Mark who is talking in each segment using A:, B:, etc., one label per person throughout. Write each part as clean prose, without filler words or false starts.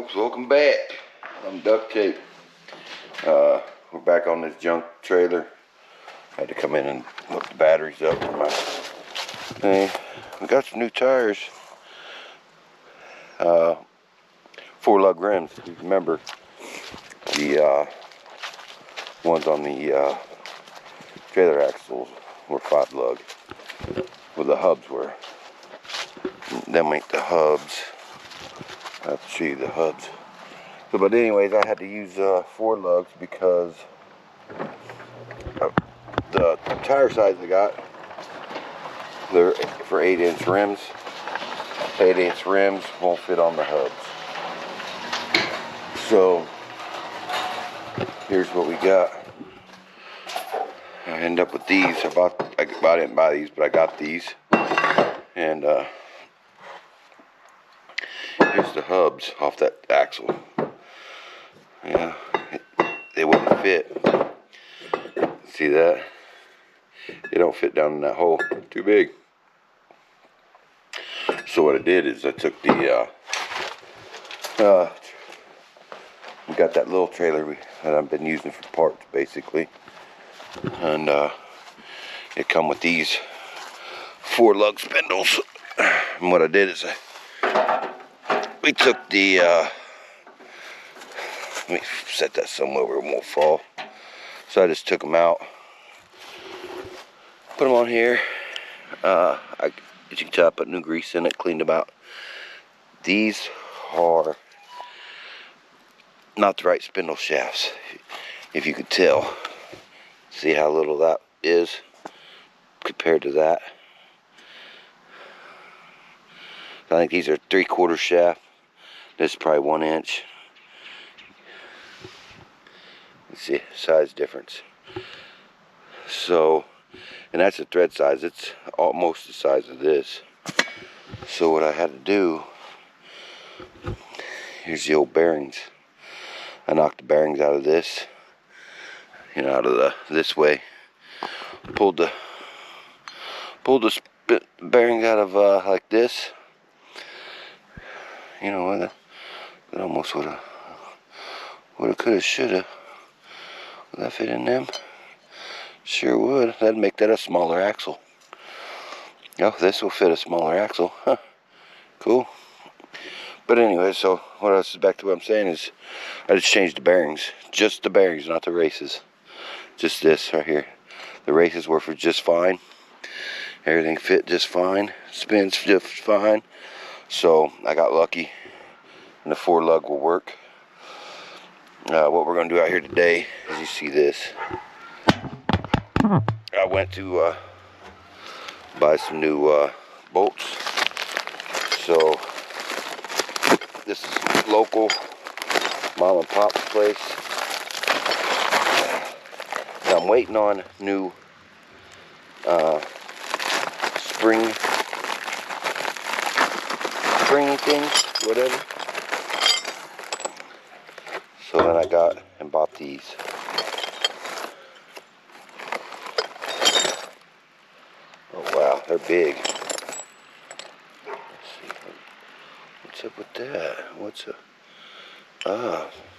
A: folks, welcome back. I'm Duct Tape. We're back on this junk trailer. I had to come in and hook the batteries up for my thing. We got some new tires. 4-lug rims. Remember the ones on the trailer axles were 5-lug. Well, the hubs were. Them ain't the hubs. I have to show you the hubs. So, but anyways, I had to use 4 lugs because the tire size I got, they're for 8-inch rims. 8-inch rims won't fit on the hubs. So here's what we got. I end up with these. I didn't buy these, but I got these. And here's the hubs off that axle. Yeah, they wouldn't fit. See that? They don't fit down in that hole. Too big. So what I did is I took the we got that little trailer that I've been using for parts basically, and it come with these 4-lug spindles. And what I did is we took the let me set that somewhere where it won't fall. So I just took them out, put them on here. As you can tell, I put new grease in it, cleaned them out. These are not the right spindle shafts, if you could tell. See how little that is compared to that. I think these are 3/4 shaft. This is probably 1 inch. You see, size difference. So, and that's the thread size. It's almost the size of this. So what I had to do, here's the old bearings. I knocked the bearings out of this, out of this way. Pulled the bearings out of like this. That almost would have, could have, should have. Would that fit in them? Sure would. That'd make that a smaller axle. Oh, this will fit a smaller axle. Huh. Cool. But anyway, so what else is back to what I'm saying is I just changed the bearings. Just the bearings, not the races. Just this right here. The races were for just fine. Everything fit just fine. Spins just fine. So I got lucky. And the 4-lug will work. What we're going to do out here today, as you see this, I went to buy some new bolts. So this is local mom and pop place. Now I'm waiting on new springy things, whatever. So then I got and bought these. Oh wow, they're big. Let's see. What's up with that?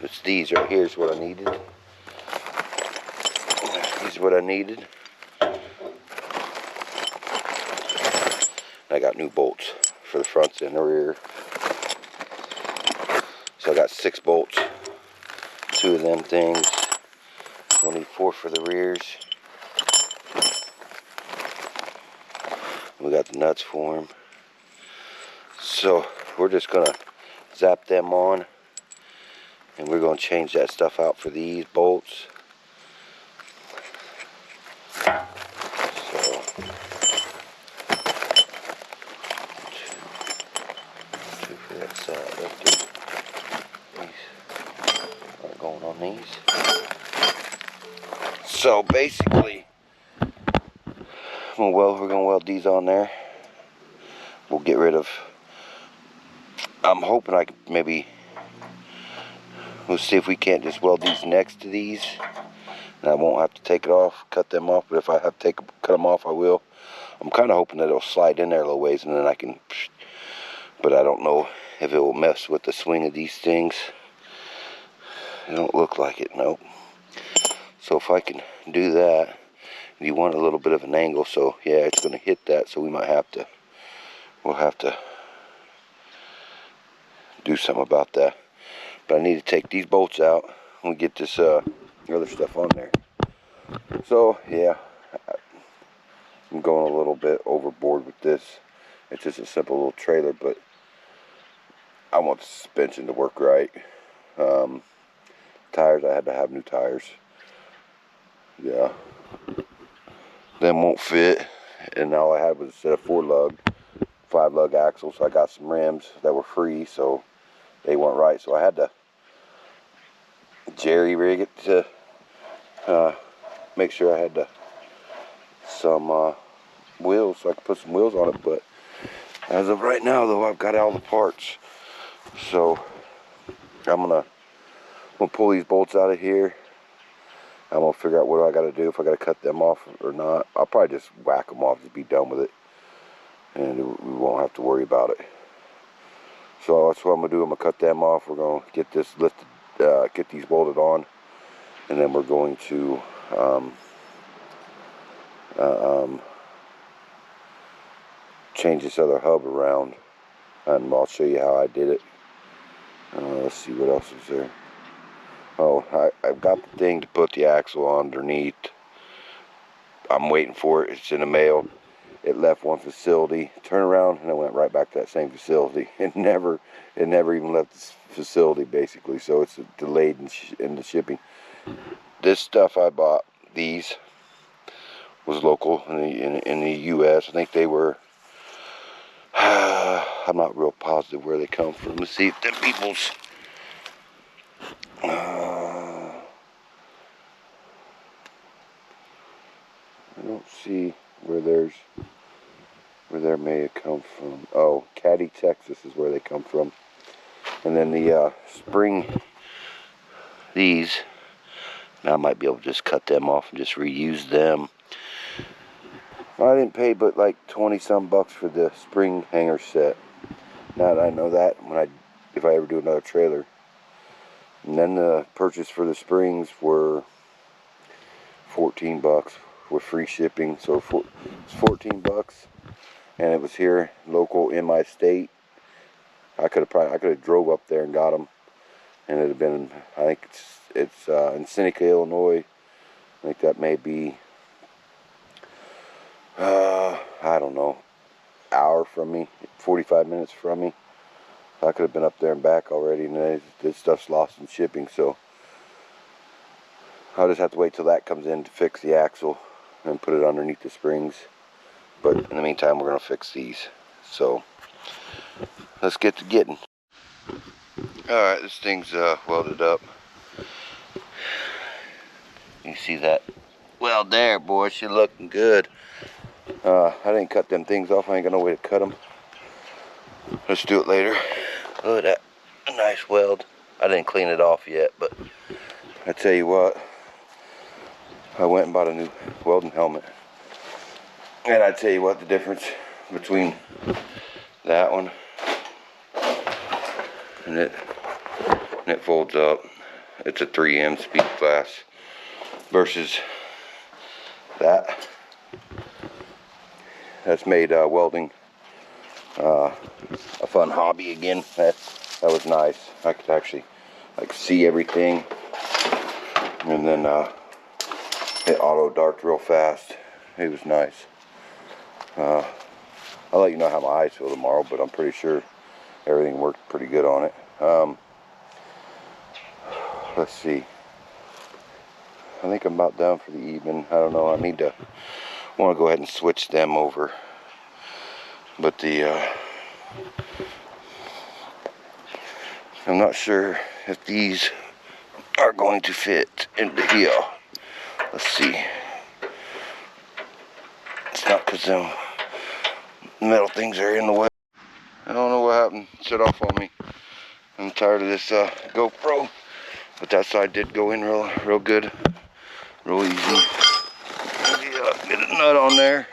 A: It's these right here is what I needed. These are what I needed. I got new bolts for the fronts and the rear. So I got 6 bolts. 2 of them things. We'll need 4 for the rears. We got the nuts for them. So we're just gonna zap them on, and we're gonna change that stuff out for these bolts. So two for that side. Let's do these. Going on these. So basically, we're gonna weld these on there. We'll get rid of. I'm hoping I could maybe. We'll see if we can't just weld these next to these, and I won't have to take it off, cut them off. But if I have to cut them off, I will. I'm kind of hoping that it'll slide in there a little ways, and then I can. But I don't know if it will mess with the swing of these things. It don't look like it, nope. So if I can do that, you want a little bit of an angle, so yeah, it's going to hit that, so we'll have to do something about that. But I need to take these bolts out and get this other stuff on there. So yeah, I'm going a little bit overboard with this. It's just a simple little trailer, but I want the suspension to work right. Tires, I had to have new tires. Yeah, them won't fit, and all I had was a set of 4-lug, 5-lug axles. So I got some rims that were free, so they weren't right. So I had to jerry rig it to make sure I had some wheels, so I could put some wheels on it. But as of right now, though, I've got all the parts. So I'm gonna pull these bolts out of here. I'm gonna figure out what I gotta do, if I gotta cut them off or not. I'll probably just whack them off, just be done with it, and we won't have to worry about it. So that's what I'm gonna do. I'm gonna cut them off. We're gonna get this lifted, get these bolted on, and then we're going to change this other hub around, and I'll show you how I did it. Let's see what else is there. Oh, I've got the thing to put the axle underneath. I'm waiting for it. It's in the mail. It left one facility, turned around, and it went right back to that same facility. It never even left this facility, basically. So it's delayed in the shipping. This stuff I bought, these, was local in the U.S. I think they were. I'm not real positive where they come from. Let's see if them people's. I don't see where there may have come from. Oh, Caddy, Texas is where they come from. And then the spring, these, now I might be able to just cut them off and just reuse them. I didn't pay but like 20-some bucks for the spring hanger set. Now that I know that, if I ever do another trailer. And then the purchase for the springs were 14 bucks with free shipping. So it's 14 bucks, and it was here local in my state. I could have drove up there and got them, and it'd have been, I think it's in Seneca, Illinois. I think that may be I don't know, hour from me, 45 minutes from me. I could have been up there and back already, and this stuff's lost in shipping, so I'll just have to wait till that comes in to fix the axle and put it underneath the springs. But in the meantime, we're going to fix these. So let's get to getting. Alright, this thing's welded up. You see that weld there, boy? She's looking good. I didn't cut them things off. I ain't got no way to cut them. Let's do it later. Look at that, a nice weld. I didn't clean it off yet, but I tell you what, I went and bought a new welding helmet, and I tell you what, the difference between that one and it folds up. It's a 3M speed class versus that. That's made welding a fun hobby again. That was nice. I could actually see everything, and then it auto darked real fast. It was nice. I'll let you know how my eyes feel tomorrow, but I'm pretty sure everything worked pretty good on it. Let's see. I think I'm about done for the evening. I don't know. I want to go ahead and switch them over, but I'm not sure if these are going to fit into here. Let's see. It's not because them metal things are in the way. I don't know what happened. It shut off on me. I'm tired of this GoPro, but that side did go in real good, real easy. Get a nut on there.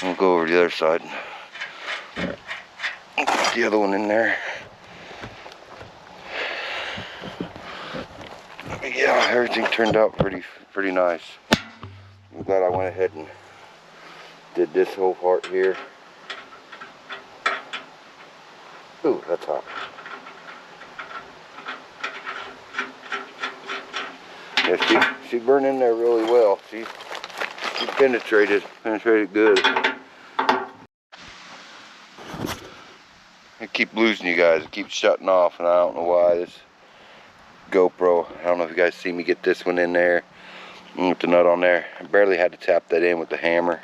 A: We'll go over to the other side and put the other one in there. Yeah, everything turned out pretty nice. I'm glad I went ahead and did this whole part here. Ooh, that's hot. Yeah, she burned in there really well. She penetrated good. I keep losing you guys. It keeps shutting off, and I don't know why. This GoPro, I don't know if you guys see me get this one in there with the nut on there. I barely had to tap that in with the hammer.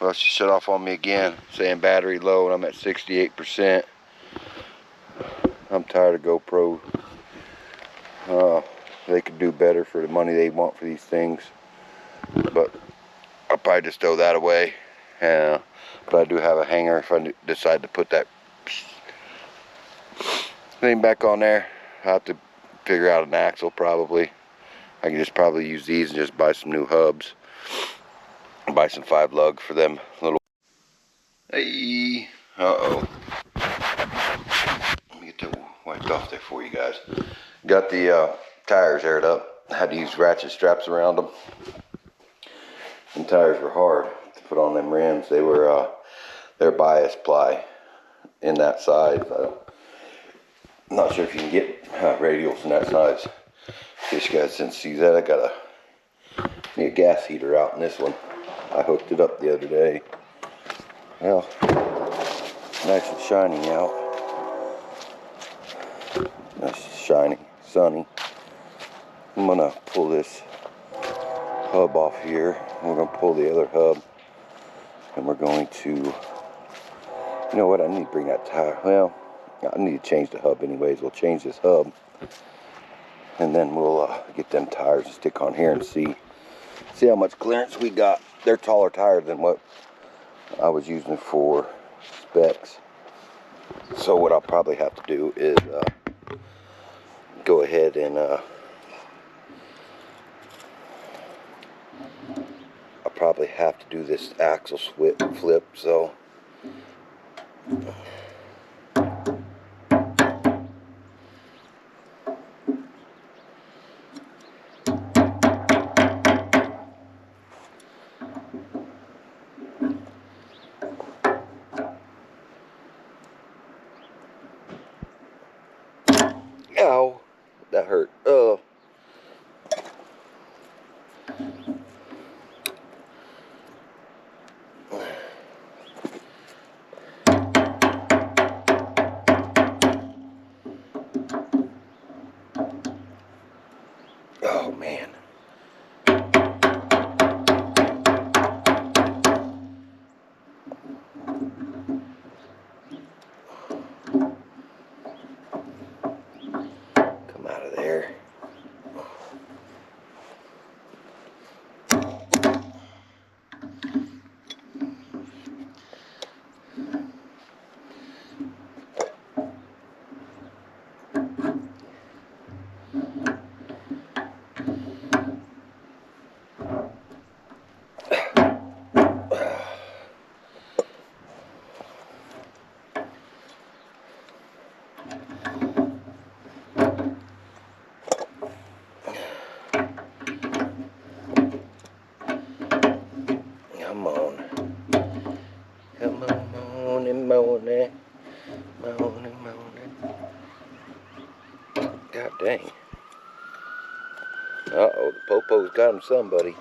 A: Well, she shut off on me again, saying battery low, and I'm at 68%. I'm tired of GoPro. They could do better for the money they want for these things, but I'll probably just throw that away. But I do have a hanger if I decide to put that thing back on there. I'll have to figure out an axle probably. I can just probably use these and just buy some new hubs. Buy some 5 lug for them little. Hey, uh-oh. Let me get that wiped off there for you guys. Got the tires aired up. Had to use ratchet straps around them. And tires were hard to put on them rims. They were they're bias ply in that size. I'm not sure if you can get radials in that size. In case you guys didn't see that, I got a gas heater out in this one. I hooked it up the other day. Well, nice and shiny out. Nice and shiny, sunny. I'm gonna pull this hub off here. We're gonna pull the other hub, and we're going to, you know what, I need to bring that tire. Well, I need to change the hub anyways. We'll change this hub, and then we'll get them tires to stick on here and see how much clearance we got. They're taller tires than what I was using for specs. So what I'll probably have to do is go ahead and I'll probably have to do this axle flip. So ow, that hurt. Oh. Oh man. Come out of there. Come on. Come on, morning, morning. Morning, morning. God dang. Uh-oh, the popo's got him somebody.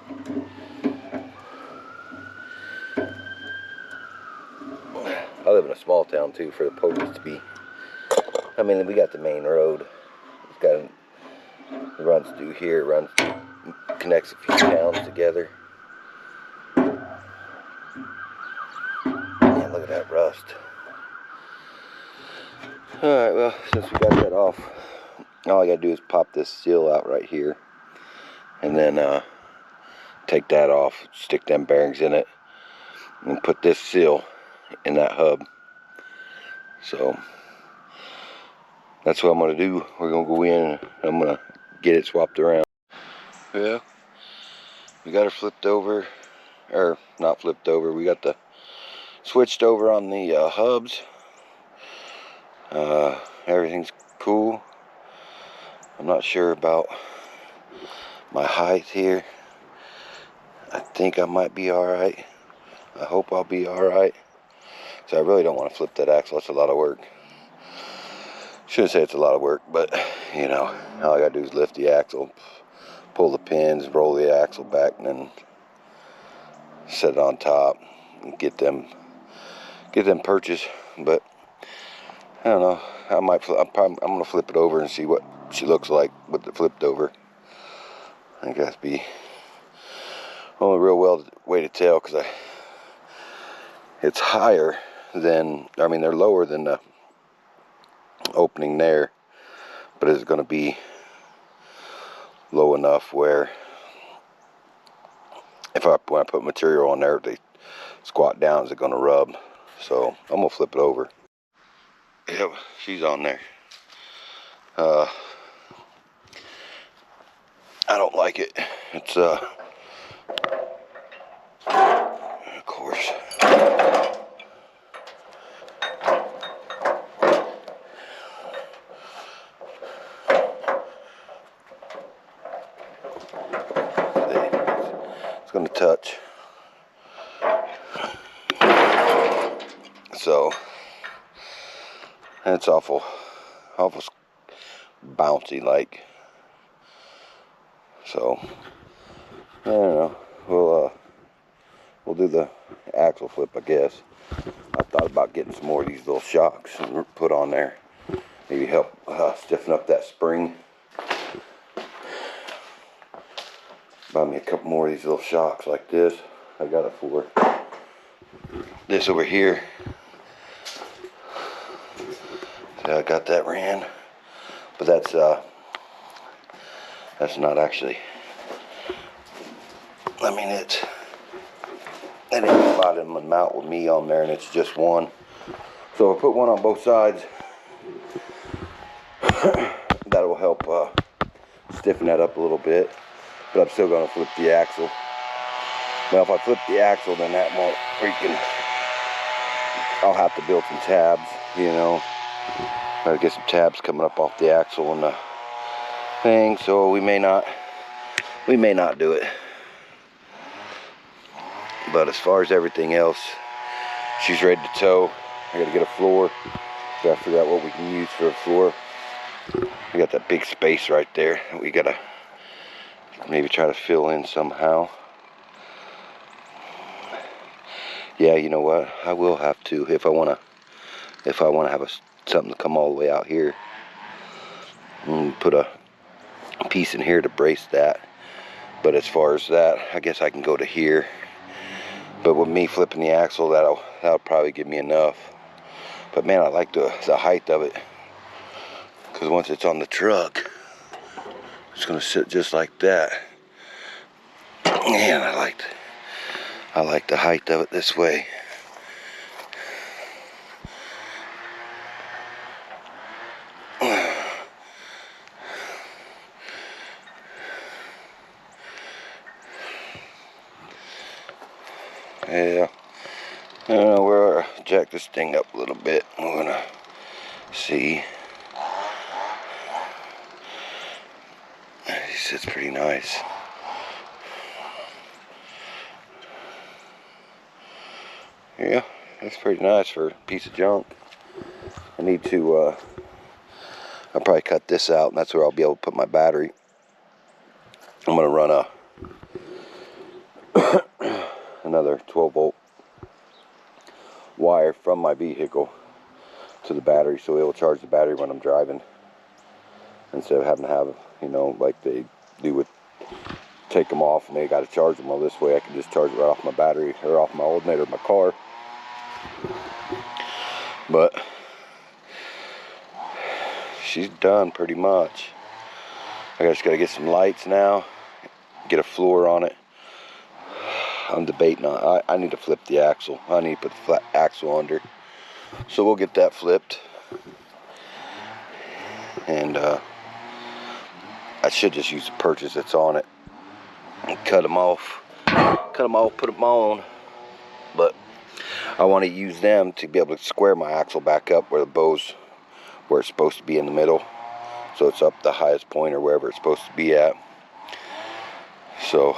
A: I live in a small town too for the police to be. I mean, we got the main road. It's got it runs through here, connects a few towns together. Man, look at that rust. Alright, well, since we got that off, all I gotta do is pop this seal out right here. And then take that off, stick them bearings in it, and put this seal in that hub. So that's what I'm gonna do. We're gonna go in and I'm gonna get it swapped around. Yeah, we got her flipped over, or not flipped over, we got the switched over on the hubs. Everything's cool. I'm not sure about my height here. I think I might be alright. I hope I'll be alright. So I really don't want to flip that axle. That's a lot of work. Shouldn't say it's a lot of work, but you know, all I gotta do is lift the axle, pull the pins, roll the axle back, and then set it on top and get them purchased. But I don't know. I'm gonna flip it over and see what she looks like with it flipped over. I think that's be only real well way to tell, because it's higher than, I mean, they're lower than the opening there, but it's going to be low enough where when I put material on there, if they squat down, is it going to rub? So I'm gonna flip it over. Yep, she's on there. I don't like it. It's of course. It's going to touch. So it's awful bouncy like. So I don't know. We'll do the axle flip, I guess. I thought about getting some more of these little shocks and put on there. Maybe help stiffen up that spring. Buy me a couple more of these little shocks like this. I got it for this over here. So I got that ran, but that's not actually. I mean, it ain't about in the mount with me on there, and it's just one. So I put one on both sides. That will help stiffen that up a little bit. But I'm still going to flip the axle. Well, if I flip the axle, then that won't freaking. I'll have to build some tabs, you know. Gotta get some tabs coming up off the axle and the thing. So we may not do it. But as far as everything else, she's ready to tow. I gotta get a floor. Gotta figure out what we can use for a floor. We got that big space right there. We gotta maybe try to fill in somehow. Yeah, you know what? I will have to if I wanna have something to come all the way out here. And put a piece in here to brace that. But as far as that, I guess I can go to here. But with me flipping the axle, that'll probably give me enough. But man, I like the height of it, because once it's on the truck, it's gonna sit just like that. Man, I like the height of it this way. Yeah, I don't know, we'll jack this thing up a little bit. We're gonna see. It sits pretty nice. Yeah, that's pretty nice for a piece of junk. I need to, I'll probably cut this out, and that's where I'll be able to put my battery. I'm gonna run another 12-volt wire from my vehicle to the battery, so it will charge the battery when I'm driving, instead of having to have, you know, like they do with take them off and they got to charge them. Well, this way I can just charge it right off my battery or off my alternator in my car. But she's done pretty much. I just got to get some lights now, get a floor on it. I'm debating on, I need to flip the axle. I need to put the flat axle under. So we'll get that flipped. And I should just use the purchase that's on it and cut them off, put them on. But I want to use them to be able to square my axle back up where the bow's, where it's supposed to be in the middle. So it's up the highest point or wherever it's supposed to be at. So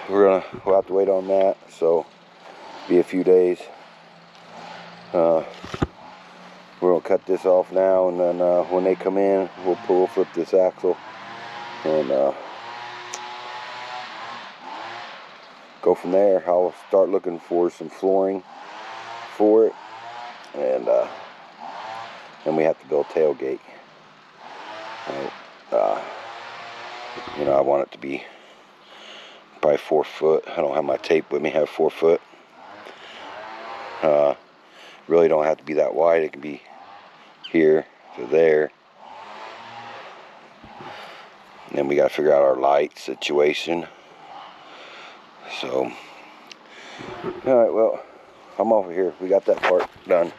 A: we'll have to wait on that. So be a few days. We're gonna cut this off now, and then when they come in, we'll flip this axle and go from there. I'll start looking for some flooring for it, and then we have to build tailgate. Right? You know, I want it to be probably 4 foot. I don't have my tape with me. I have 4 foot. Really don't have to be that wide. It can be here to there. And then we got to figure out our light situation. So, all right, well, I'm over here. We got that part done.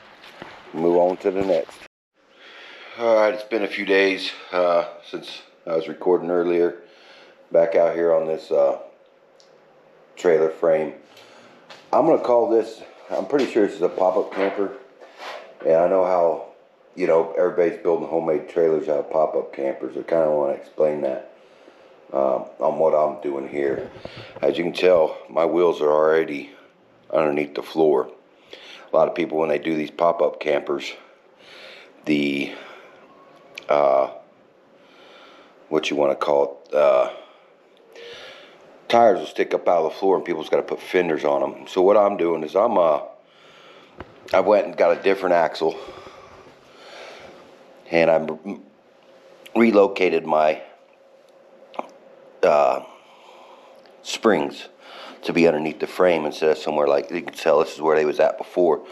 A: Move on to the next. All right, it's been a few days since I was recording earlier. Back out here on this trailer frame. I'm gonna call this, I'm pretty sure this is a pop-up camper. And I know how, you know, everybody's building homemade trailers out of pop-up campers. I kind of want to explain that on what I'm doing here. As you can tell, my wheels are already underneath the floor. A lot of people, when they do these pop-up campers, the what you want to call it, tires will stick up out of the floor, and people's got to put fenders on them. So what I'm doing is I went and got a different axle, and I relocated my springs to be underneath the frame instead of somewhere like, you can tell this is where they was at before.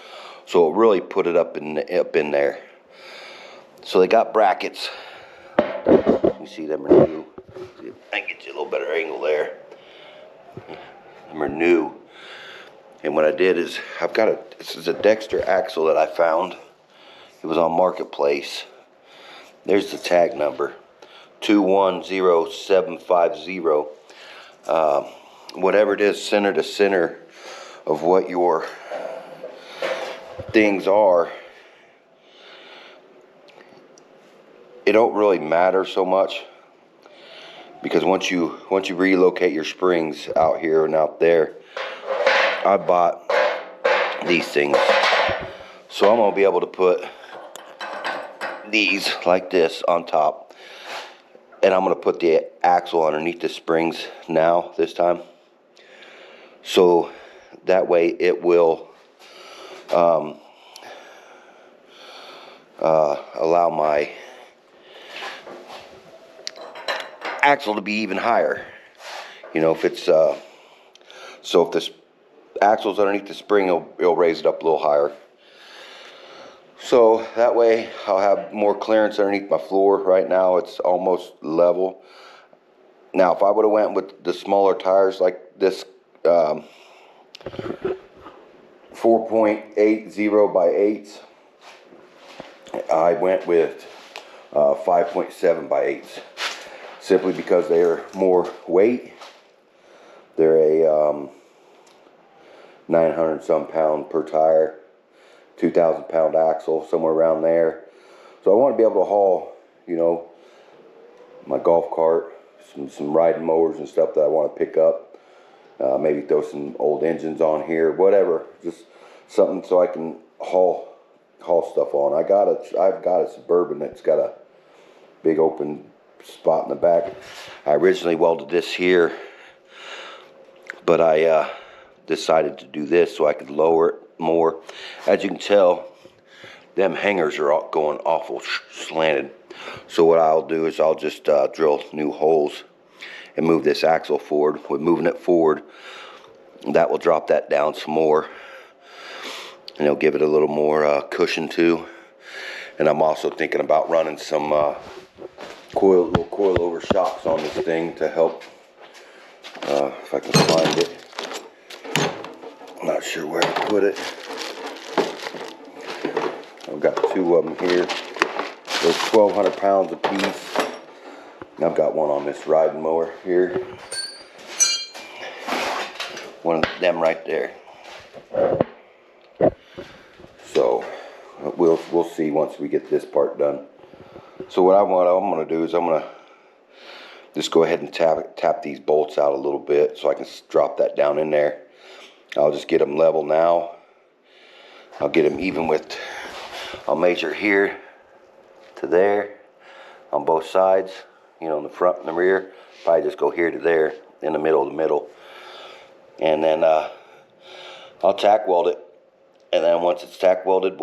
A: So it really put it up in there. So they got brackets. You see them are new. I can get you a little better angle there. Them are new. And what I did is, this is a Dexter axle that I found. It was on Marketplace. There's the tag number, 210750. Whatever it is, center to center of what your things are, it don't really matter so much, because once you relocate your springs out here and out there, I bought these things, so I'm gonna be able to put these like this on top, and I'm gonna put the axle underneath the springs now this time, so that way it will allow my axle to be even higher. You know, if it's so if this axle's underneath the spring, it'll raise it up a little higher. So that way I'll have more clearance underneath my floor. Right now it's almost level. Now if I would have went with the smaller tires like this 4.80 by 8s, I went with 5.7 by 8s, simply because they are more weight. They're a 900 some pound per tire, 2,000 pound axle, somewhere around there. So I want to be able to haul, you know, my golf cart, some riding mowers and stuff that I want to pick up. Maybe throw some old engines on here, whatever, just something so I can haul stuff on. I've got a Suburban that's got a big open spot in the back. I originally welded this here, but I decided to do this so I could lower it more. As you can tell, them hangers are all going awful slanted. So what I'll do is I'll just drill new holes and move this axle forward. With moving it forward, that will drop that down some more, and it'll give it a little more cushion too. And I'm also thinking about running some little coilover shocks on this thing to help, if I can find it. I'm not sure where to put it. I've got 2 of them here. They're 1,200 pounds a piece. I've got one on this riding mower here. One of them right there. So we'll see once we get this part done. So what I'm gonna do is I'm gonna just go ahead and tap these bolts out a little bit so I can drop that down in there. I'll just get them level now. I'll get them even with, I'll measure here to there on both sides, you know, in the front and the rear. Probably just go here to there, in the middle. And then I'll tack weld it. And then once it's tack welded,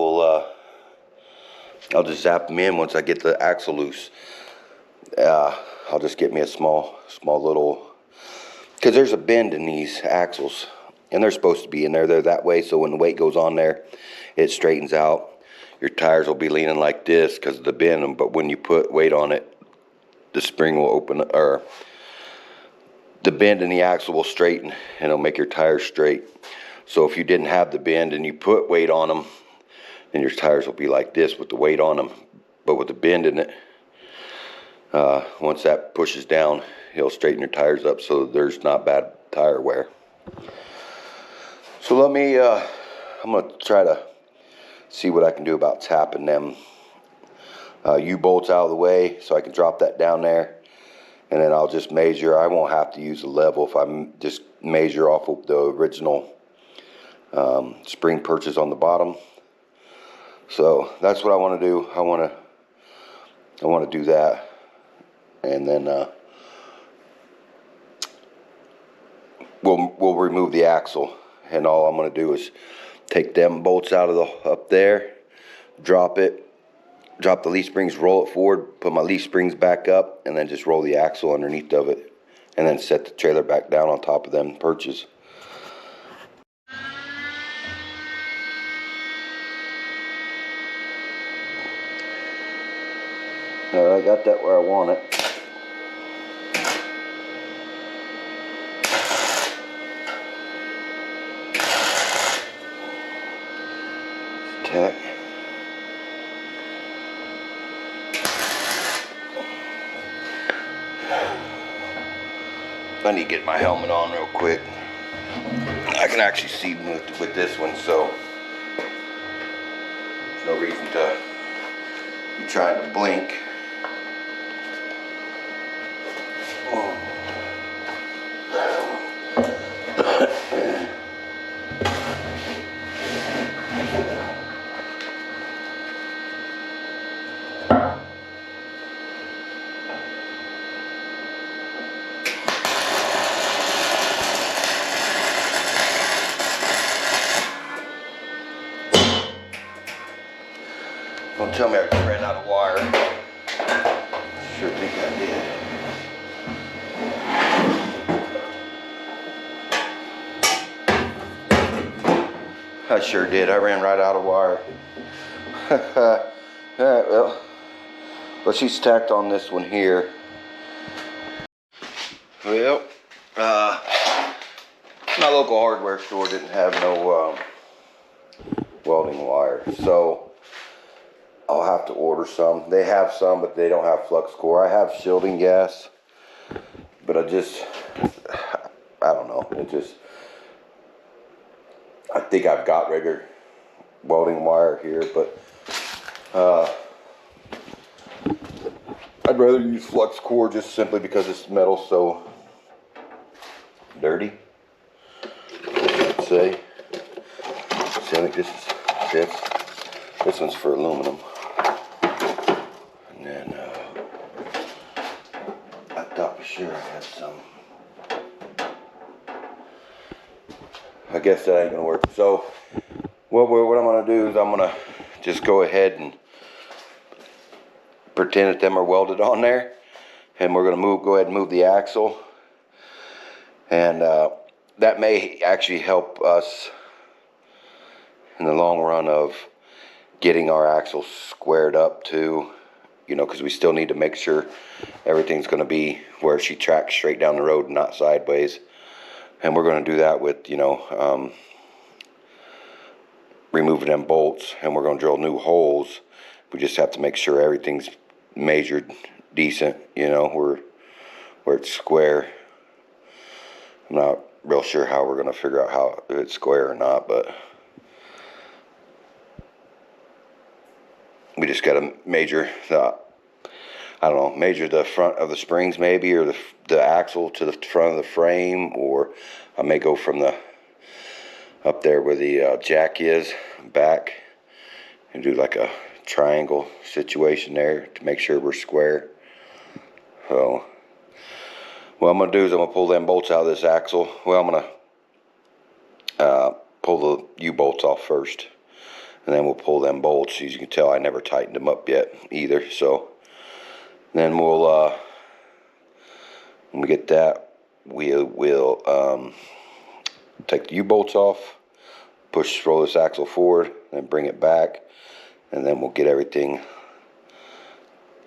A: I'll just zap them in once I get the axle loose. I'll just get me a small little, because there's a bend in these axles, and they're supposed to be in there. They're that way, so when the weight goes on there, it straightens out. Your tires will be leaning like this because of the bend, but when you put weight on it, the spring will open, or the bend in the axle will straighten, and it'll make your tires straight. So if you didn't have the bend and you put weight on them, then your tires will be like this with the weight on them. But with the bend in it, once that pushes down, it'll straighten your tires up so there's not bad tire wear. So let me, I'm going to try to see what I can do about tapping them U-bolts out of the way so I can drop that down there. And then I'll just measure. I won't have to use a level if I just measure off of the original spring perches on the bottom. So that's what I want to do. I want to do that, and then we'll remove the axle. And all I'm going to do is take them bolts out of the up there, drop the leaf springs, roll it forward, put my leaf springs back up, and then just roll the axle underneath of it, and then set the trailer back down on top of them perches. I got that where I want it. Tack. I need to get my helmet on real quick. I can actually see with this one, so there's no reason to be trying to blink. Don't tell me I ran out of wire. Sure think I did. I sure did. I ran right out of wire. Alright, well, she's tacked on this one here. Well, my local hardware store didn't have no welding wire, so I'll have to order some. They have some, but they don't have flux core. I have shielding gas, but I don't know. I think I've got regular welding wire here, but I'd rather use flux core just simply because it's metal so dirty. I'd say. See, I think this one's for aluminum. And then I thought for sure I had some. I guess that ain't gonna work. So what I'm gonna do is I'm gonna just go ahead and pretend that them are welded on there, and we're gonna go ahead and move the axle, and that may actually help us in the long run of getting our axle squared up too, you know, because we still need to make sure everything's going to be where she tracks straight down the road and not sideways. And we're going to do that with, you know, removing them bolts, and we're going to drill new holes. We just have to make sure everything's measured decent, you know, where it's square. I'm not real sure how we're going to figure out how if it's square or not, but we just got to measure the I don't know, measure the front of the springs maybe, or the axle to the front of the frame, or I may go from the up there where the jack is back and do like a triangle situation there to make sure we're square. So what I'm gonna do is I'm gonna pull them bolts out of this axle. Well, I'm gonna pull the U-bolts off first, and then we'll pull them bolts. As you can tell, I never tightened them up yet either. So then we'll when we get that, we will take the U-bolts off, roll this axle forward, and bring it back, and then we'll get everything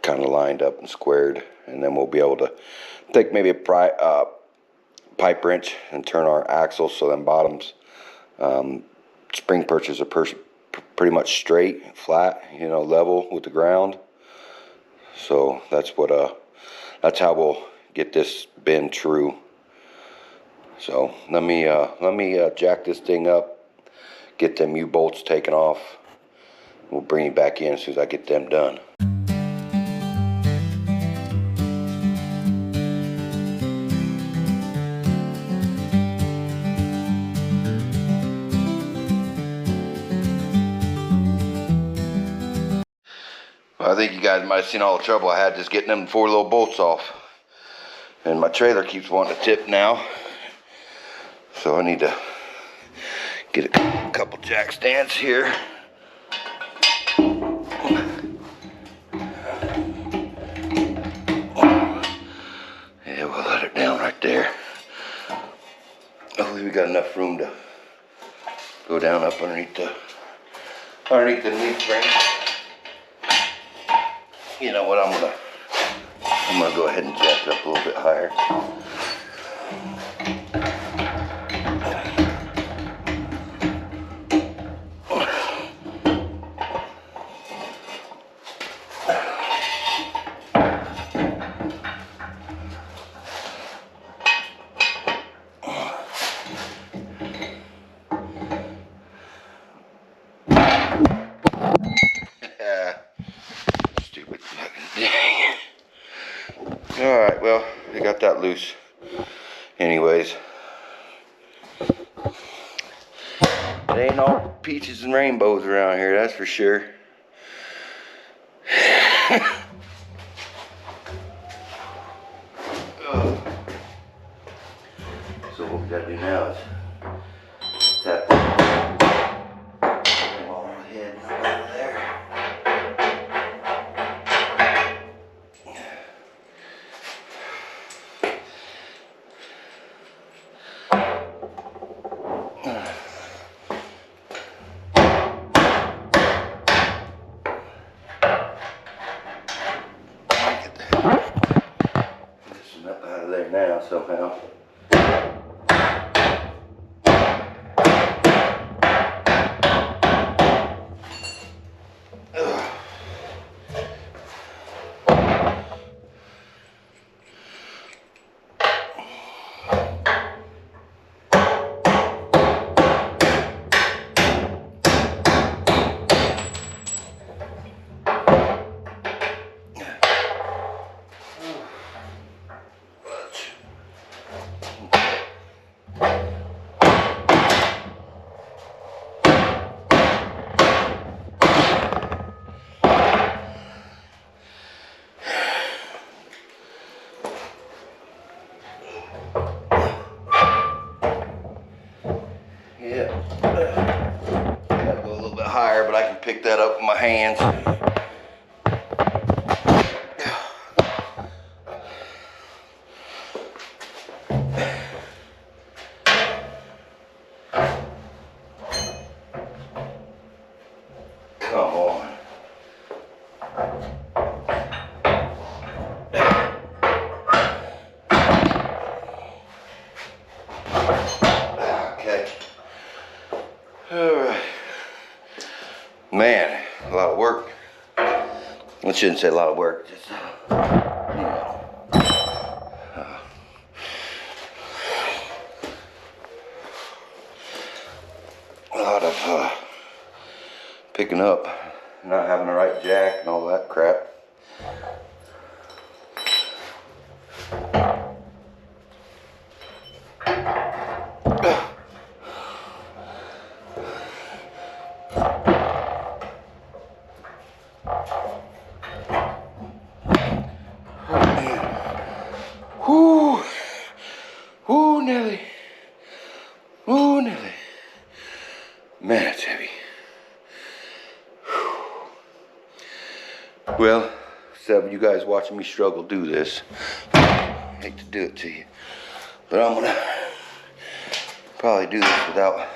A: kind of lined up and squared, and then we'll be able to take maybe a pipe wrench and turn our axle so them bottoms, spring perches are pretty much straight, flat, you know, level with the ground. So that's how we'll get this bend true. So let me jack this thing up, get them U-bolts taken off. We'll bring you back in as soon as I get them done. I think you guys might have seen all the trouble I had just getting them 4 little bolts off. And my trailer keeps wanting to tip now. So I need to get a couple jack stands here. Yeah, we'll let it down right there. Hopefully we got enough room to go down up underneath the leaf frame. You know what, I'm gonna go ahead and jack it up a little bit higher. Stupid fucking thing. Alright, well, I got that loose. Anyways, it ain't all peaches and rainbows around here, that's for sure. So what we gotta do now is tap the ball on the head and out of there. Up out of there now somehow. Gotta go a little bit higher, but I can pick that up with my hands. Come on. Okay. Alright. Man, a lot of work. I shouldn't say a lot of work, just, you know. A lot of picking up, not having the right jack and all that crap. Oh, Nelly. Man, it's heavy. Well, you guys watching me struggle do this. I hate to do it to you, but I'm gonna probably do this without.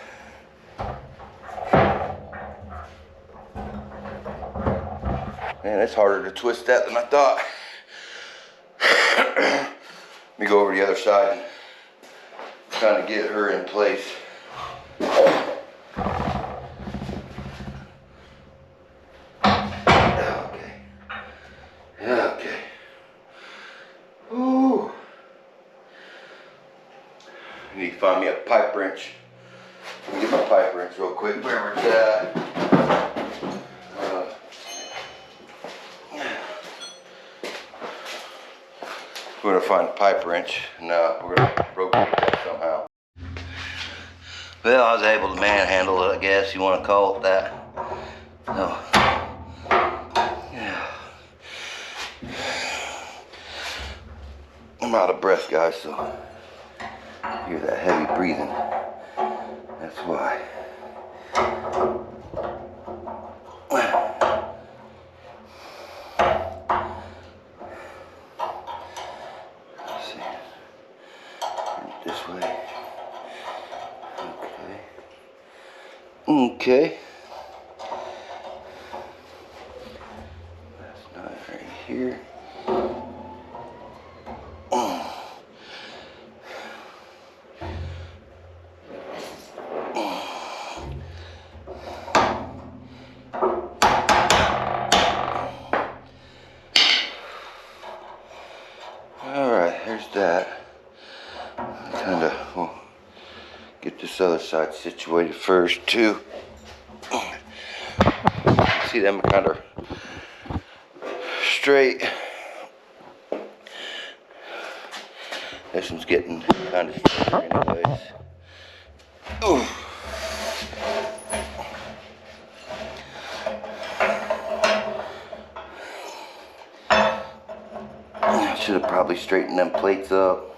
A: Man, it's harder to twist that than I thought. Let me go over to the other side and kind of get her in place. Okay. Ooh. I need to find me a pipe wrench. Let me get my pipe wrench real quick. Where it's at. We're gonna find a pipe wrench and we're gonna rotate that somehow. Well, I was able to manhandle it, I guess you want to call it that. So, yeah. I'm out of breath, guys, so hear that heavy breathing. That's why. Let's see. This way. Okay. That's not right here. Alright, there's that. Kinda, we'll get this other side situated first too. See them kind of straight. This one's getting kind of straight anyways. Ooh. I should have probably straightened them plates up.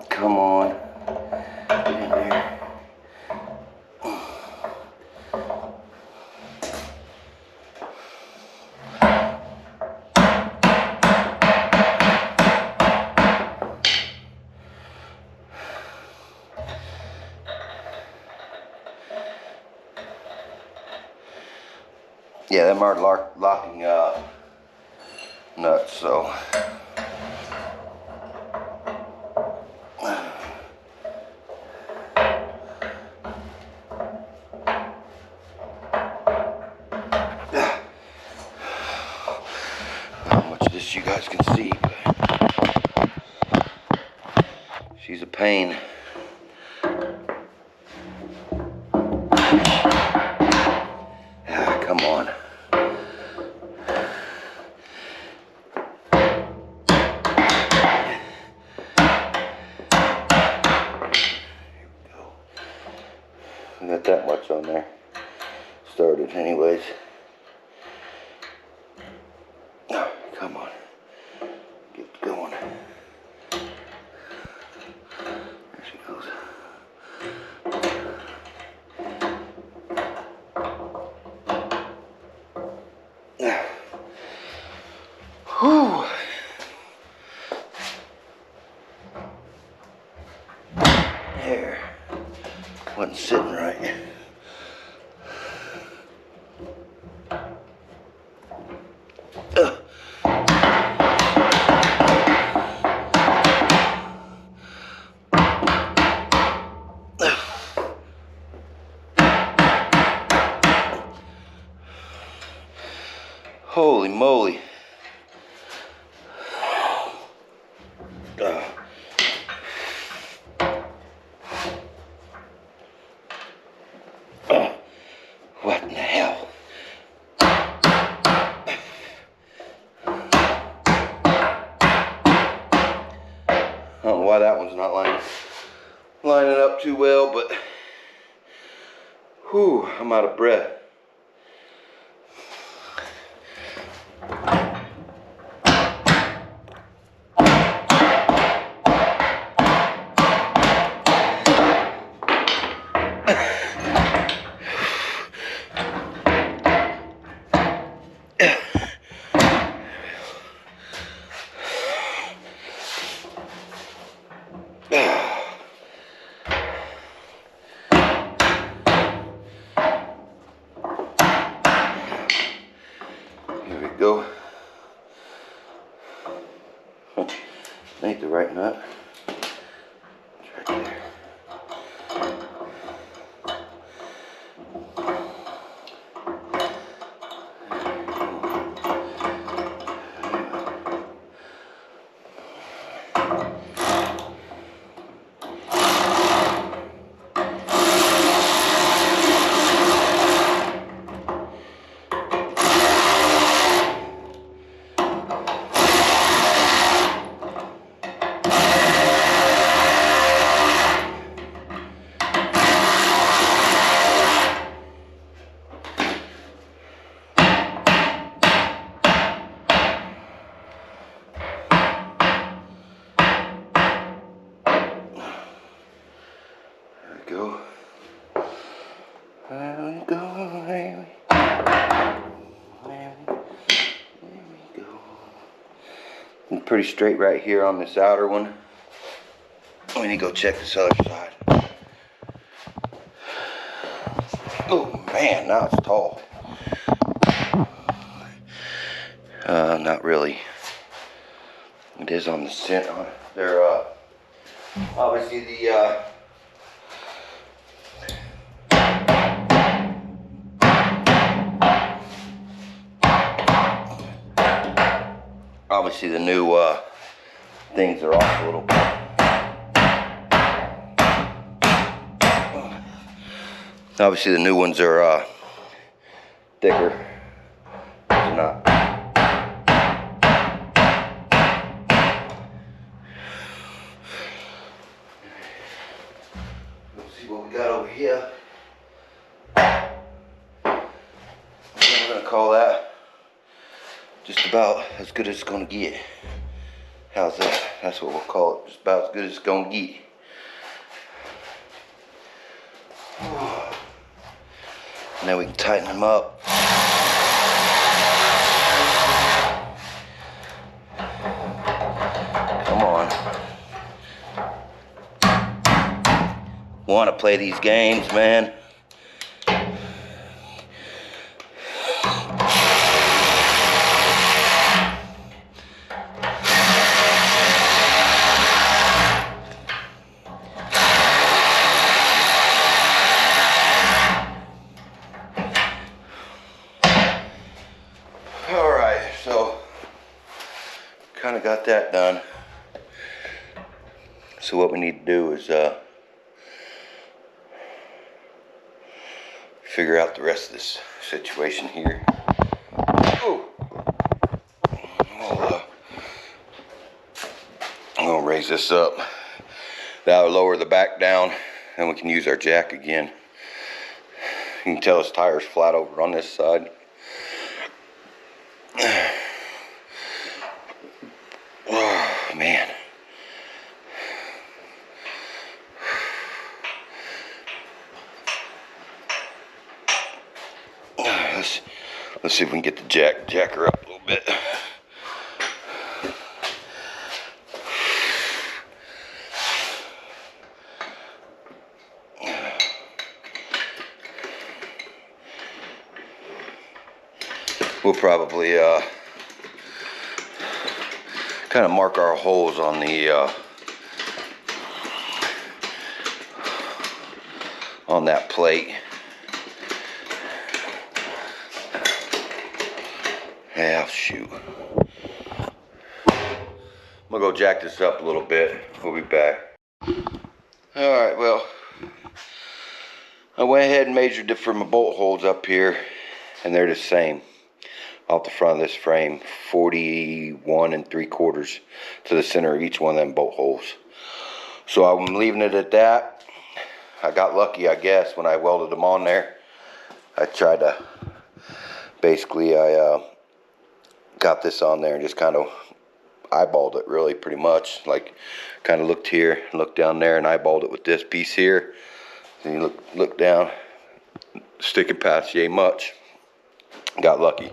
A: Come on, get in there. Yeah, them aren't locking nuts, so. How much of this you guys can see, but she's a pain. Come on. Got that much on there. Started anyways. Oh, come on. Get going. There she goes. Whew. There. Wasn't sitting right. Holy moly. What in the hell? I don't know why that one's not lining. lining up too well, but whew, I'm out of breath. Here we go. Ain't the right nut. It's right there. Go. There we go. There we go. I'm pretty straight right here on this outer one. We need to go check this other side. Oh man, now it's tall. Not really. It is on the center. They're obviously the obviously the new things are off a little bit. Obviously the new ones are thicker. They're not. Let's see what we got over here. I'm gonna call that just about as good as it's gonna get. How's that? That's what we'll call it. Just about as good as it's gonna get. Now we can tighten them up. Come on. Want to play these games, man? Kind of got that done. So what we need to do is figure out the rest of this situation here. Oh, I'm gonna raise this up. That'll lower the back down, and we can use our jack again. You can tell his tire's flat over on this side. Oh, man. Let's see if we can get the jacker up a little bit. We'll probably kind of mark our holes on the on that plate. Yeah, shoot. I'm gonna go jack this up a little bit. We'll be back. Alright, well, I went ahead and measured it for my bolt holes up here, and they're the same. Off the front of this frame, 41 3/4 to the center of each one of them bolt holes. So I'm leaving it at that. I got lucky, I guess, when I welded them on there. I tried to, basically I got this on there and just kind of eyeballed it, really, pretty much. Like, kind of looked here, looked down there, and eyeballed it with this piece here. Then you look down, sticking past yay much. Got lucky.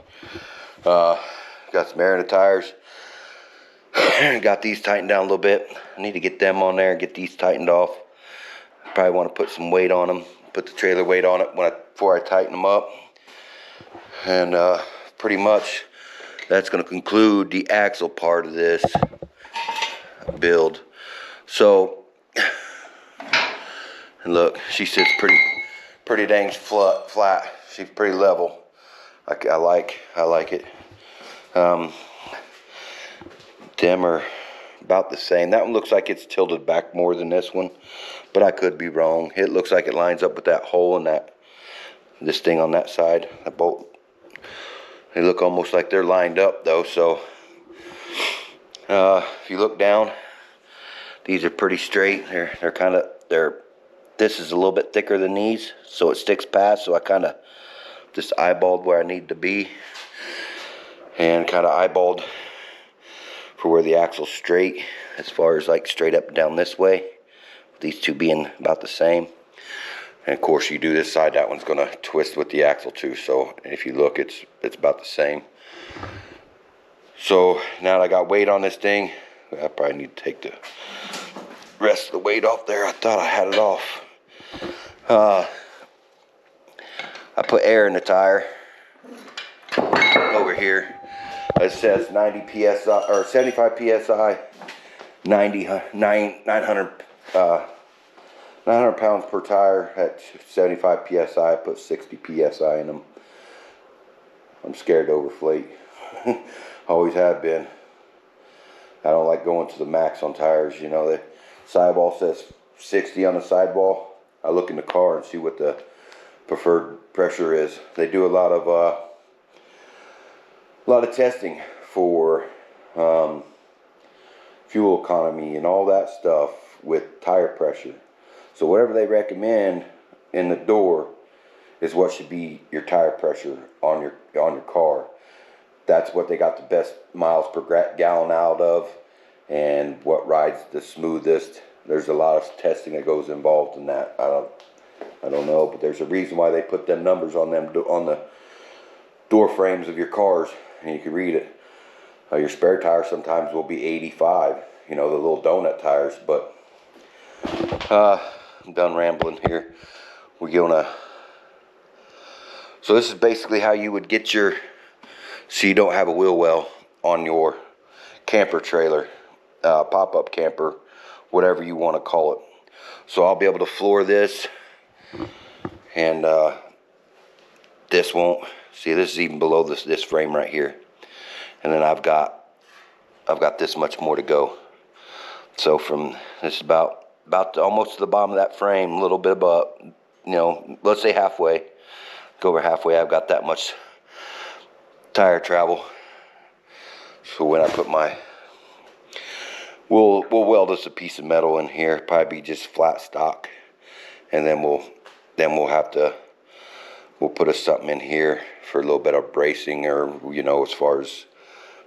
A: Got some air in the tires. Got these tightened down a little bit. I need to get them on there and get these tightened off. Probably want to put some weight on them, put the trailer weight on it before I tighten them up. And pretty much that's going to conclude the axle part of this build. So, and look, she sits pretty dang flat. She's pretty level. I like it. Them are about the same. That one looks like it's tilted back more than this one, but I could be wrong. It looks like it lines up with that hole in this thing on that side, that bolt. They look almost like they're lined up though. So if you look down, these are pretty straight. This is a little bit thicker than these, so it sticks past. So I kind of just eyeballed where I need to be, and kind of eyeballed for where the axle's straight, as far as like straight up and down this way. These two being about the same. And of course, you do this side, that one's gonna twist with the axle too. So if you look, it's about the same. So now that I got weight on this thing, I probably need to take the rest of the weight off there. I thought I had it off. I put air in the tire over here. It says 90 psi or 75 psi, 900 pounds per tire. At 75 psi, I put 60 psi in them. I'm scared to overflate. Always have been. I don't like going to the max on tires. You know, the sidewall says 60 on the sidewall. I look in the car and see what the preferred pressure is. They do a lot of testing for fuel economy and all that stuff with tire pressure. So whatever they recommend in the door is what should be your tire pressure on your car. That's what they got the best miles per gallon out of, and what rides the smoothest. There's a lot of testing that goes involved in that. I don't know, but there's a reason why they put them numbers on the door frames of your cars, and you can read it. Your spare tire sometimes will be 85, you know, the little donut tires. But I'm done rambling here. So this is basically how you would get so you don't have a wheel well on your camper trailer, pop-up camper, whatever you want to call it. So I'll be able to floor this, and this won't. See, this is even below this frame right here, and then I've got this much more to go. So from this is about almost to the bottom of that frame, a little bit above, you know, let's say halfway. Go over halfway. I've got that much tire travel. So when I put we'll weld us a piece of metal in here, probably be just flat stock, and then we'll put us something in here for a little bit of bracing, or, you know, as far as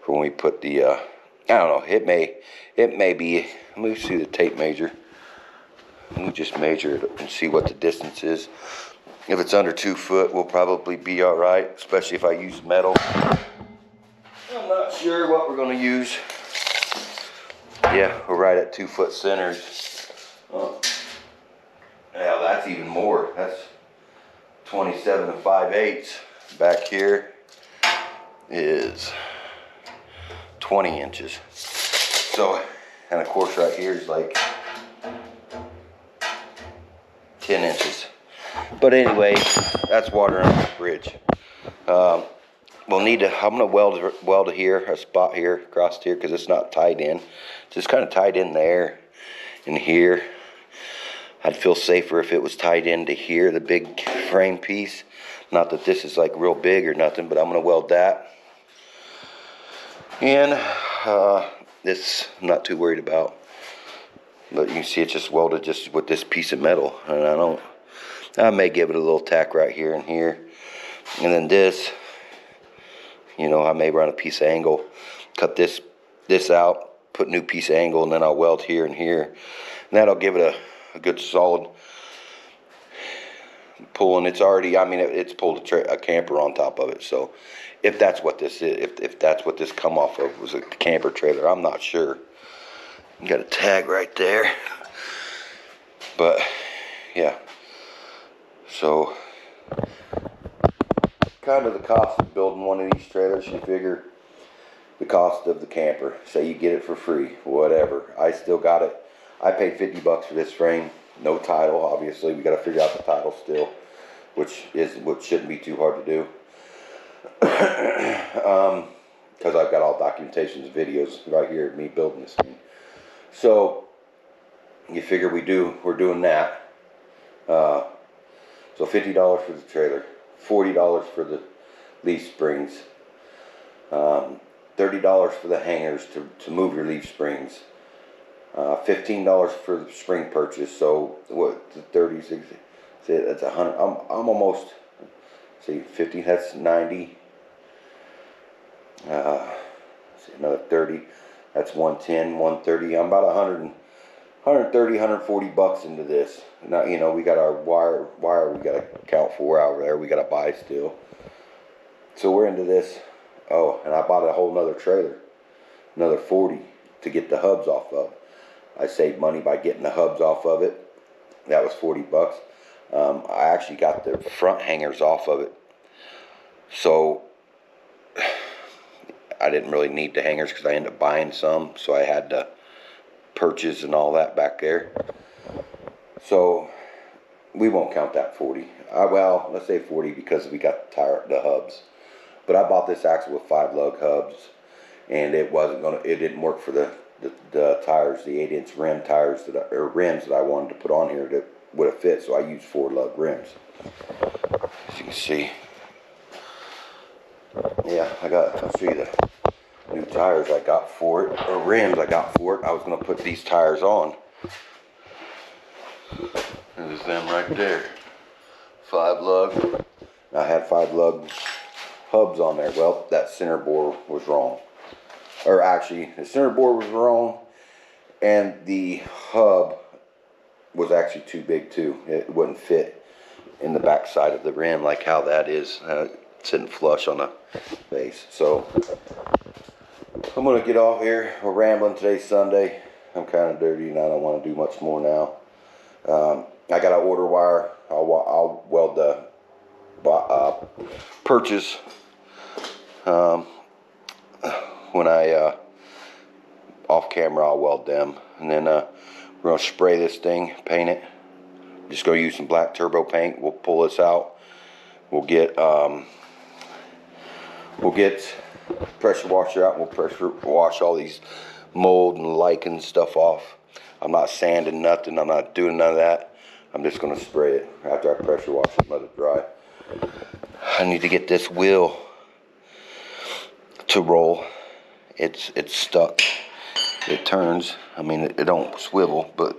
A: for when we put the I don't know, it may be, let me see the tape measure. Let me just measure it and see what the distance is. If it's under 2 foot, we'll probably be all right, especially if I use metal. I'm not sure what we're going to use. Yeah, we're right at 2 foot centers. Yeah, that's even more. That's 27 5/8. Back here is 20 inches. So, and of course right here is like 10 inches. But anyway, that's water under the bridge. We'll need to, I'm going to weld it here, a spot here, across here, because it's not tied in. It's just kind of tied in there and here. I'd feel safer if it was tied into here, the big frame piece. Not that this is like real big or nothing, but I'm going to weld that. And this I'm not too worried about. But you can see it's just welded just with this piece of metal. And I may give it a little tack right here and here. And then this, you know, I may run a piece of angle, cut this out, put a new piece of angle, and then I'll weld here and here. And that'll give it a good solid pull. And it's already, I mean, it's pulled a camper on top of it. So if that's what this is, if that's what this come off of, was a camper trailer, I'm not sure. You got a tag right there. But yeah, so kind of the cost of building one of these trailers, you figure the cost of the camper. Say you get it for free, whatever. I still got it. I paid $50 for this frame. No title, obviously. We got to figure out the title still, which shouldn't be too hard to do. Because I've got all documentations, videos right here of me building this thing. So you figure we're doing that. So $50 for the trailer, $40 for the leaf springs, $30 for the hangers to move your leaf springs, $15 for the spring purchase. So what, the 36? That's 100. I'm almost. See, 50. That's 90. See, another 30. That's 110, 130. I'm about 130, 140 bucks into this. Now, you know, we got our wire we got to count for out there. We got to buy still. So we're into this. Oh, and I bought a whole nother trailer, another 40 to get the hubs off of. I saved money by getting the hubs off of it. That was 40 bucks. I actually got the front hangers off of it. So I didn't really need the hangers because I ended up buying some. So I had to purchase and all that back there. So we won't count that 40. Well, let's say 40 because we got the hubs. But I bought this axle with 5 lug hubs, and it didn't work for the tires, the 8-inch rim tires rims that I wanted to put on here that would have fit. So I used 4 lug rims. As you can see, yeah, I'll show you the new tires I got for it, or rims I got for it. I was going to put these tires on. There's them right there. 5 lug. I had 5 lug hubs on there. Well, that center bore was wrong. Or actually, the center bore was wrong, and the hub was actually too big too. It wouldn't fit in the back side of the rim like how that is sitting flush on the base. So I'm gonna get off here. We're rambling. Today's Sunday. I'm kind of dirty and I don't want to do much more now. I got an order wire. I'll weld the purchase when I off camera. I'll weld them, and then we're gonna spray this thing, paint it. Just gonna use some black turbo paint. We'll pull this out. We'll get pressure washer out. And we'll pressure wash all these mold and lichen stuff off. I'm not sanding nothing. I'm not doing none of that. I'm just gonna spray it after I pressure wash it and let it dry. I need to get this wheel to roll. It's stuck. It turns. I mean, it don't swivel, but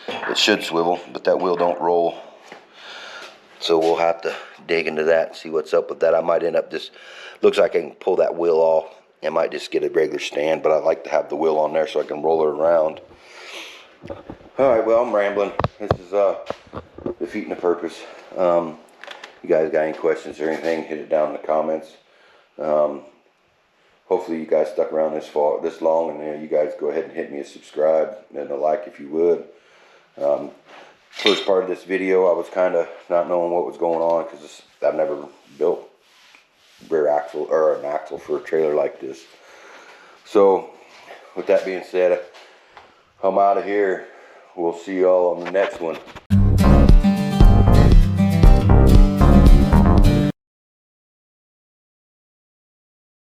A: it should swivel, but that wheel don't roll. So we'll have to dig into that and see what's up with that. I might end up just, looks like I can pull that wheel off. I might just get a regular stand, but I like to have the wheel on there so I can roll it around. Alright, well, I'm rambling. This is defeating the purpose. You guys got any questions or anything, hit it down in the comments. Hopefully you guys stuck around this long, and you guys go ahead and hit me a subscribe and a like if you would. First part of this video, I was kind of not knowing what was going on because I've never built rear axle or an axle for a trailer like this. So with that being said, I'm out of here. We'll see y'all on the next one.